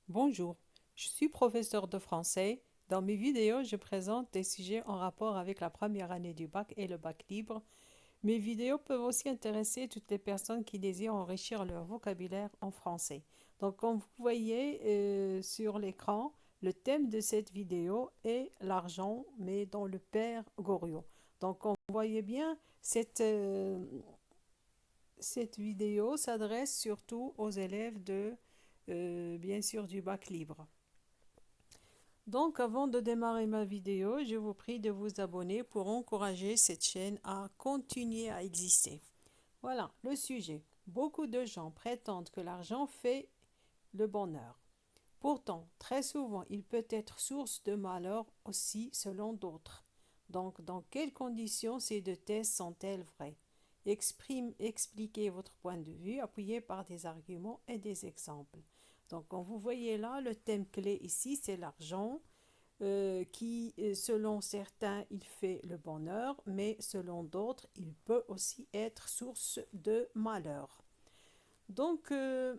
Bonjour, je suis professeur de français. Dans mes vidéos, je présente des sujets en rapport avec la première année du bac et le bac libre. Mes vidéos peuvent aussi intéresser toutes les personnes qui désirent enrichir leur vocabulaire en français. Donc, comme vous voyez sur l'écran, le thème de cette vidéo est l'argent, mais dans le père Goriot. Donc, comme vous voyez bien, cette vidéo s'adresse surtout aux élèves bien sûr, du bac libre. Donc, avant de démarrer ma vidéo, je vous prie de vous abonner pour encourager cette chaîne à continuer à exister. Voilà, le sujet. Beaucoup de gens prétendent que l'argent fait le bonheur. Pourtant, très souvent, il peut être source de malheur aussi selon d'autres. Donc, dans quelles conditions ces deux thèses sont-elles vraies? Expliquez votre point de vue appuyé par des arguments et des exemples. Donc, comme vous voyez là, le thème clé ici, c'est l'argent qui, selon certains, il fait le bonheur, mais selon d'autres, il peut aussi être source de malheur. Donc, dans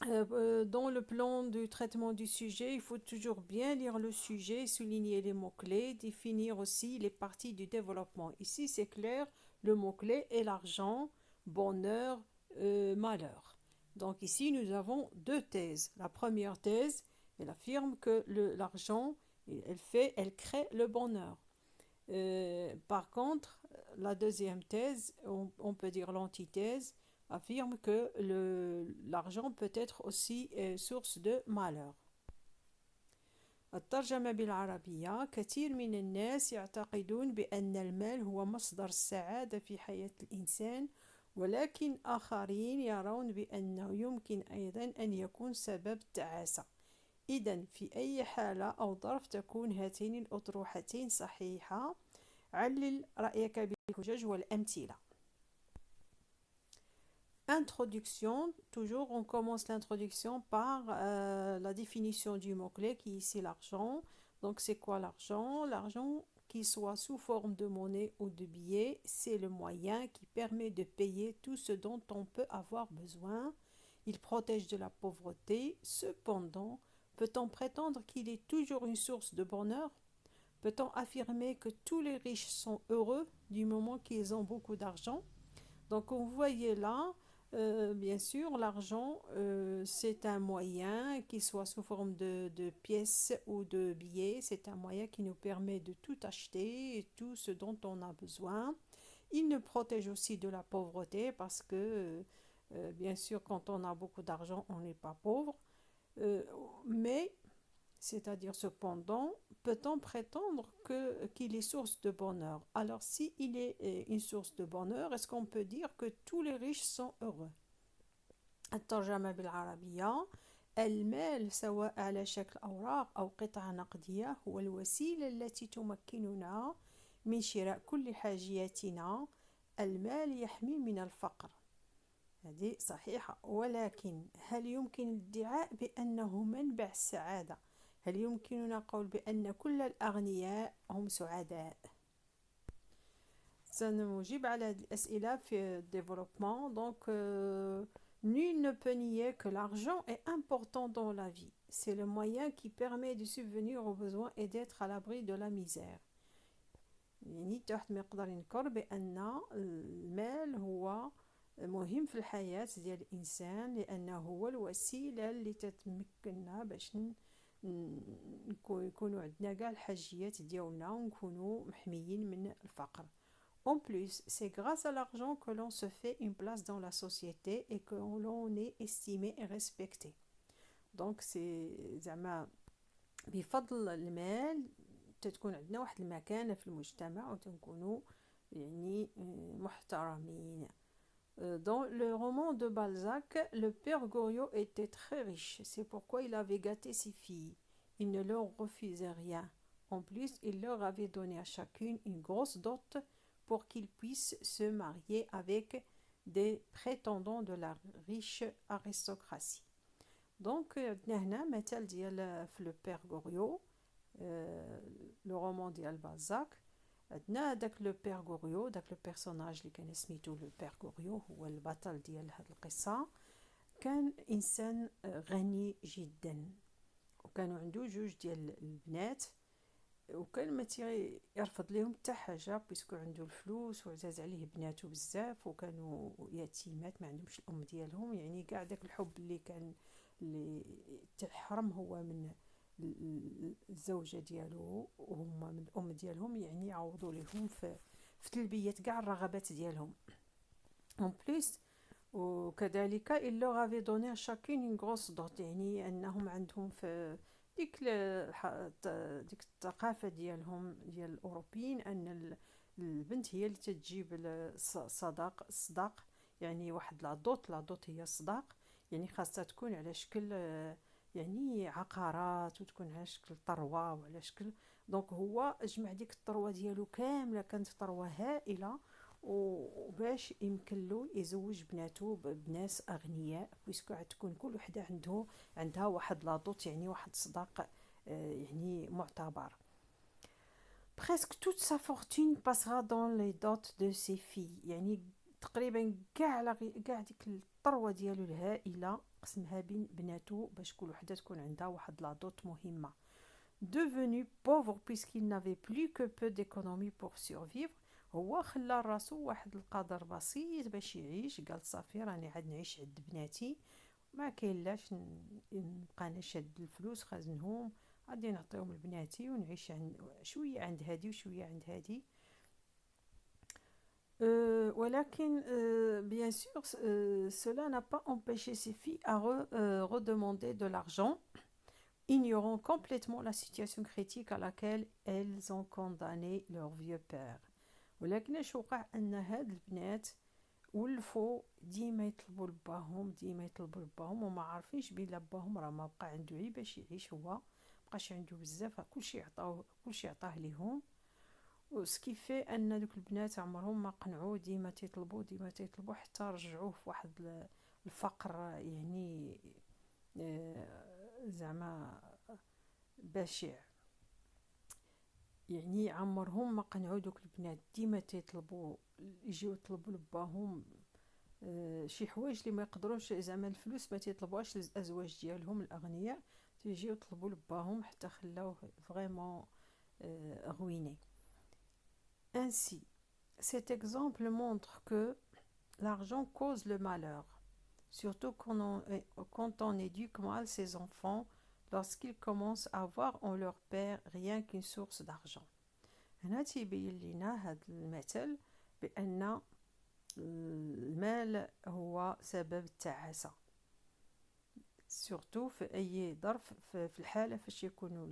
le plan du traitement du sujet, il faut toujours bien lire le sujet, souligner les mots-clés, définir aussi les parties du développement. Ici, c'est clair, le mot-clé est l'argent, bonheur, malheur. Donc ici, nous avons deux thèses. La première thèse, elle affirme que l'argent, elle crée le bonheur. Par contre, la deuxième thèse, on peut dire l'antithèse, affirme que l'argent peut être aussi source de malheur. الترجمة بالعربية كثير من الناس يعتقدون بأن المال هو مصدر السعادة في حياة الإنسان ولكن آخرين يرون بأنه يمكن أيضا أن يكون سبب تعاسة. إذن في أي حالة أو ظرف تكون هاتين الأطروحتين صحيحة. علل رأيك بالحجج والأمثلة. Introduction, toujours on commence l'introduction par la définition du mot-clé qui est ici l'argent. Donc c'est quoi l'argent? L'argent, qu'il soit sous forme de monnaie ou de billets, c'est le moyen qui permet de payer tout ce dont on peut avoir besoin. Il protège de la pauvreté. Cependant, peut-on prétendre qu'il est toujours une source de bonheur? Peut-on affirmer que tous les riches sont heureux du moment qu'ils ont beaucoup d'argent? Donc, vous voyez là, bien sûr, l'argent, c'est un moyen, qu'il soit sous forme de pièces ou de billets, c'est un moyen qui nous permet de tout acheter et tout ce dont on a besoin. Il nous protège aussi de la pauvreté parce que, bien sûr, quand on a beaucoup d'argent, on n'est pas pauvre. Euh, mais c'est-à-dire, cependant, peut-on prétendre qu'il est source de bonheur? Alors, si il est une source de bonheur, est-ce qu'on peut dire que tous les riches sont heureux? الترجمة بالعربية المال سواء على شكل أوراق أو قطع نقدية هو الوسيلة التي تمكننا من شراء كل حاجياتنا. المال يحمي من الفقر. هذه صحيحة، ولكن هل يمكن الادعاء بأنه منبع السعادة؟ هل يمكننا قول بأن كل الأغنياء هم سعداء؟ سنجيب على هذه الأسئلة في الديفلوبمون. Donc, nul ne peut nier que l'argent est important dans la vie. C'est le moyen qui permet de subvenir aux besoins et d'être à l'abri de la misère. يعني تحت ما نقدر نذكر بأن المال هو مهم في الحياة ديال الإنسان لأنه هو الوسيلة اللي تتمكننا باش يكونوا عندنا كاع الحاجيات ديالنا ونكونوا محميين من الفقر. En plus, c'est grâce à l'argent que l'on se fait une place dans la société et que l'on est estimé et respecté. Donc c'est زعما بفضل المال تتكون عندنا واحد المكانة في المجتمع وتنكونوا يعني محترمين. Dans le roman de Balzac, le père Goriot était très riche. C'est pourquoi il avait gâté ses filles. Il ne leur refusait rien. En plus, il leur avait donné à chacune une grosse dot pour qu'ils puissent se marier avec des prétendants de la riche aristocratie. Donc, هنا مثال ديال في le père Goriot, le roman ديال Balzac. عندنا داك لو بير غوريو، داك لو بيرسوناج اللي كان سميتو لو بير غوريو هو البطل ديال هاد القصه. كان إنسان غني جدا، وكانوا عنده جوج ديال البنات، وكان ما يرفض لهم حتى حاجه بيسكو عنده الفلوس وعزاز عليه بناته بزاف، وكانوا يتيمات ما عندهمش الام ديالهم. يعني كاع داك الحب اللي كان اللي تحرم هو من الزوجه ديالو وهما من الام ديالهم، يعني يعوضوا لهم في تلبيه كاع الرغبات ديالهم. اون بليس وكذلك il leur avait donné à chacune une grosse dot، يعني انهم عندهم في ديك الثقافه ديالهم ديال الاوروبيين ان البنت هي اللي تجيب الصداق، يعني واحد لا دوت هي الصداق، يعني خاصها تكون على شكل يعني عقارات، وتكون على شكل ثروه وعلى شكل. دونك هو جمع ديك الثروه ديالو كامله، كانت ثروه هائله، وباش يمكن له يزوج بناته بناس اغنياء، بيسكو تكون كل وحده عندها واحد لاطوط، يعني واحد صداق يعني معتبر. presque toute sa fortune passera dans les dots de ses filles، يعني تقريبا كاع ديك الثروه ديالو الهائله قسمها بين بناته باش كل وحده تكون عندها واحد لاطوط مهمه. devenu pauvre puisqu'il n'avait plus que peu d'économie pour survivre، هو خلى راسو واحد القدر بسيط باش يعيش، قال صافي راني عاد نعيش عند بناتي، ما كاين لاش نبقى انا شاد الفلوس خازنهم، غادي نعطيهم لبناتي ونعيش شويه عند هادي وشويه عند هادي. ولكن bien sûr cela n'a pas empêché ses filles à redemander de l'argent, ignorant complètement la situation critique à laquelle elles ont condamné leur vieux père. ولكن اش وقع ان هاد البنات ولفوا ديما يطلبوا لباهم وما عارفينش بين باهم راه ما بقى عنده غير باش يعيش، هو مابقاش عنده بزاف، كلشي عطاه ليهم. وسكي في ان دوك البنات عمرهم ما قنعوا، ديما تيطلبوا حتى رجعوه في واحد الفقر، يعني زعما بشع، يعني عمرهم ما قنعوا دوك البنات، ديما تيطلبوا يجيو يطلبوا لباهم شي حوايج اللي ما يقدروش، زعما الفلوس ما تيطلبوهاش للازواج ديالهم الاغنياء، تيجيو يطلبوا لباهم حتى خلاوه فريمون ruiné. Ainsi, cet exemple montre que l'argent cause le malheur, surtout quand on éduque mal ses enfants lorsqu'ils commencent à voir en leur père rien qu'une source d'argent. هنا تيبين لينا هذا المثل بأن المال هو سبب التعاسة، سورتو في أي ظرف، في الحالة فاش يكونوا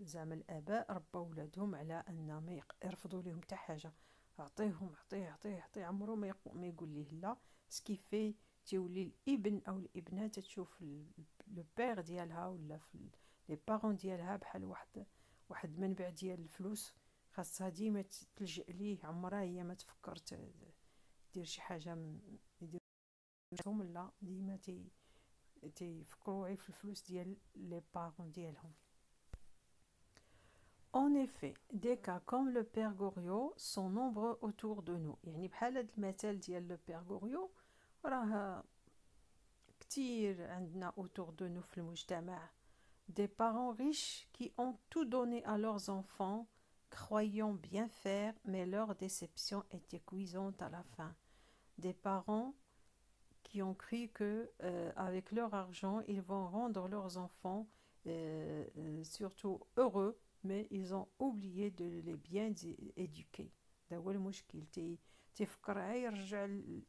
زعما الآباء ربوا ولادهم على أن ما يرفضوا لهم حتى حاجة، عطيهم عطيه عمره ما يقول ليه لا، سكيفي تولي الابن أو الابنة تشوف لو بير ديالها ولا في لي بارون ديالها بحال واحد منبع ديال الفلوس، خاصها ديما تلجأ ليه، عمرها هي ما تفكر دير شي حاجه من يديرهم، لا ديما تيفكروا غير في الفلوس ديال لي بارون ديالهم. En effet, des cas comme le père Goriot sont nombreux autour de nous، يعني بحال هاد المثال ديال لو بير غوريو راه كتير عندنا autour de nous في المجتمع. Des parents riches qui ont tout donné à leurs enfants, croyant bien faire, mais leur déception était cuisante à la fin. Des parents qui ont cru que avec leur argent ils vont rendre leurs enfants surtout heureux, mais ils ont oublié de les bien éduquer. ده هو المشكل، تفكر يرجع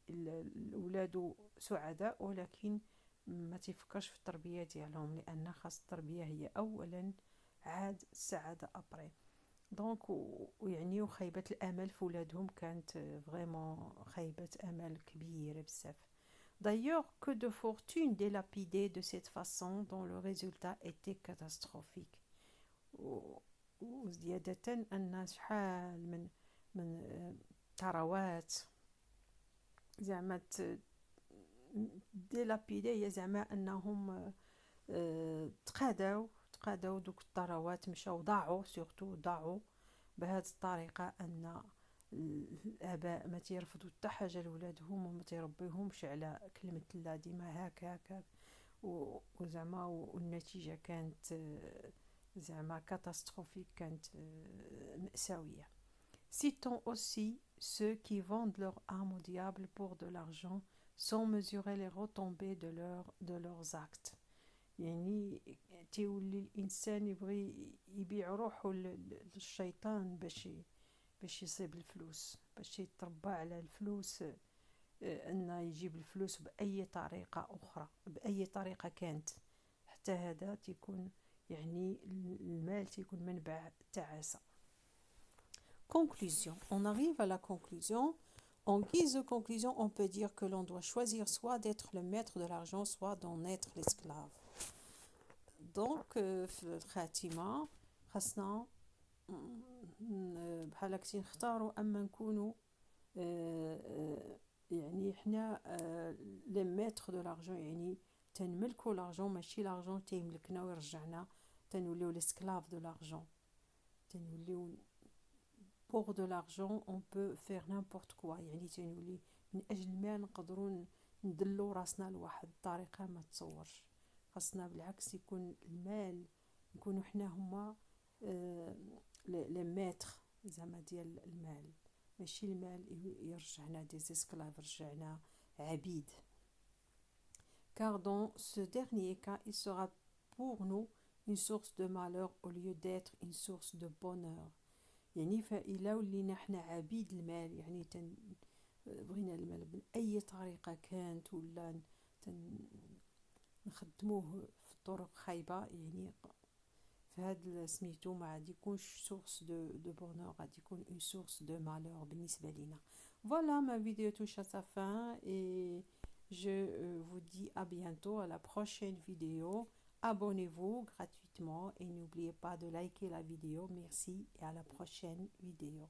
لولادو سعداء، ولكن ما تفكرش في التربيه ديالهم، لان خاص التربيه هي اولا عاد السعاده ابري. دونك ويعني وخيبه الامل في ولادهم كانت فريمون خيبه امل كبيره بزاف. D'ailleurs, que de fortune délapidée de cette façon dont le résultat était catastrophique. وزيادة أن شحال من ثروات زعما ديلابيدي، هي زعما أنهم تقاداو دوك الثروات، مشاو ضاعوا، سورتو ضاعوا بهذه الطريقة، أن الآباء ما تيرفضوا حتى حاجة لولادهم وما تيربيهمش على كلمة لا، ديما هاك وزعما والنتيجة كانت زعما catastrophique, كانت مأساوية. Citons aussi ceux qui vendent leur âme au diable pour de l'argent sans mesurer les retombées de leurs actes. يعني تيولي الإنسان يبغي يبيع روحه للشيطان باش يصيب الفلوس، باش يتربى على الفلوس، أنه يجيب الفلوس بأي طريقة أخرى، بأي طريقة كانت. حتى هذا تيكون يعني المال تيكون منبع تعاسة. Conclusion. On arrive à la conclusion. En guise de conclusion, on peut dire que l'on doit choisir soit d'être le maître de l'argent, soit d'en être l'esclave. Donc, في الخاتمة خاصنا بحال هكا نختاروا أما نكونوا يعني حنا لي ميتر دو لارجون، يعني تنملكوا لارجون ماشي لارجون تيملكنا ويرجعنا، تنوليو ليسكلاف دو لارجون، تنوليو pour de l'argent on peut faire n'importe quoi. يعني تنولي من أجل المال نقدروا ندلو راسنا لواحد الطريقة ما تصورش. خاصنا بالعكس يكون المال نكونوا حنا هما لي ميتر زعما ديال المال، ماشي المال يرجعنا دي اسكلاف، يرجعنا عبيد. Car dans ce dernier cas, il sera pour nous une source de malheur au lieu d'être une source de bonheur. يعني فإلا ولينا حنا عبيد المال، يعني بغينا المال بأي طريقة كانت ولا نخدموه في طرق خايبة، يعني فهاد سميتو ما غادي يكونش سورس دو بونور، غادي يكون اون سورس دو مالور بالنسبة لينا. Voilà, ma vidéo touche à sa fin et je vous dis à bientôt à la prochaine vidéo. Abonnez-vous gratuitement et n'oubliez pas de liker la vidéo. Merci et à la prochaine vidéo.